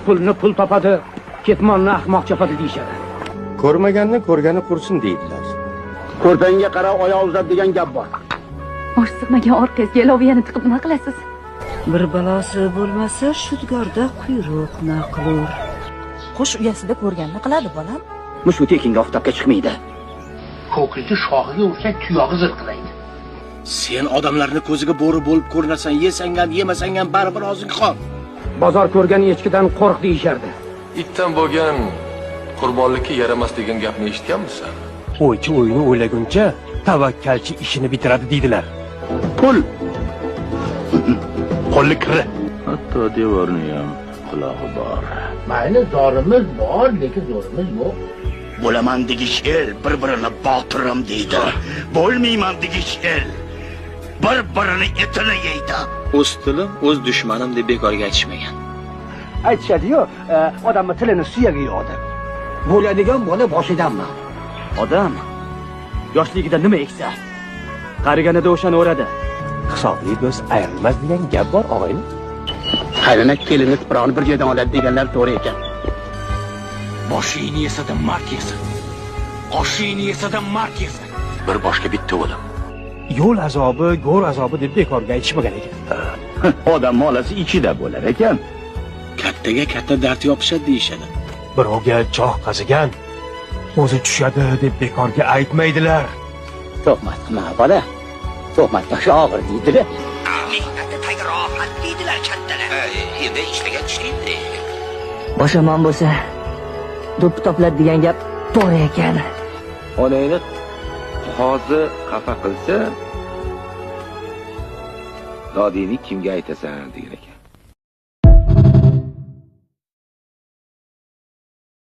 pulni pul topadi, ketmonni ahmoq chopadi deyishadi. Ko'rmaganni ko'rgani qursin deydilar. Ko'rpangga qarab oyoq uzat degan gap bor. Osh sig'magan orqangizga iloviyani tiqib nima qilasiz? Bir balosi bo'lmasa, shudgorda quyruq na qilur. Qush uyasida ko'rganini qiladi bolam. Mushku tekinga oftobga chiqmaydi. Ko'kilchi shoxiga ursa tuyog'i zirqilaydi. Sen odamlarni ko'ziga bo'ri bo'lib ko'rinasan, yesang ham, yemasang ham baribir og'zing qon. Bozor ko'rgan echkidan qo'rq deyishardi. Itdan bo'lgan qurbonlikka yaramas degan gapni eshitganmisan? O'ychi o'yini o'ylaguncha tavakkalchi ishini bitiradi deydilar. Pul. Qo'lli kiri. Hatto devorni ham qulog'i bor. Mayli zorimiz bor, lekin zo'rimiz yo'q. Bo'laman degish el bir-birini botirim deydi. Bo'lmayman degish el bir-birini etini yeydi. O'z tilim, o'z dushmanim deb bekorga aytishmagan. Aytishadi-yu, odamni tilini suyagi yo'qdi. Bo'ladigan bola boshidanmi? Odam yoshligida nima eksa, qariganida o'shani o'radi. Hisobli do'st ayrilmas degan gap bor, og'ayni. Qaynona kelini tuprog'ini bir joydan oladi deganlar to'g'ri ekan. Boshingni yesada mark yesin. Oshingni yesada mark yesin. Bir boshga bitta o'lim. Yo'l azobi, go'r azobi deb bekorga aytishmagan ekan. Odam molasi ichida bo'lar ekan. Kattaga katta dard yopishadi deyishadi. Birovga choh qazigan o'zi tushadi deb bekorga aytmaydilar. Tuhmat qilma bola. Tuhmat toshi og'ir deydilar. Mehnatda tag rohat deydilar kattalar. Endi ishlagan ishlaydi. Boshomon bo'lsa, do'ppi toplar degan gap to'g'ri ekan. Onangni hozir xafa qilsa, dodingni kimga aytasan degan ekan.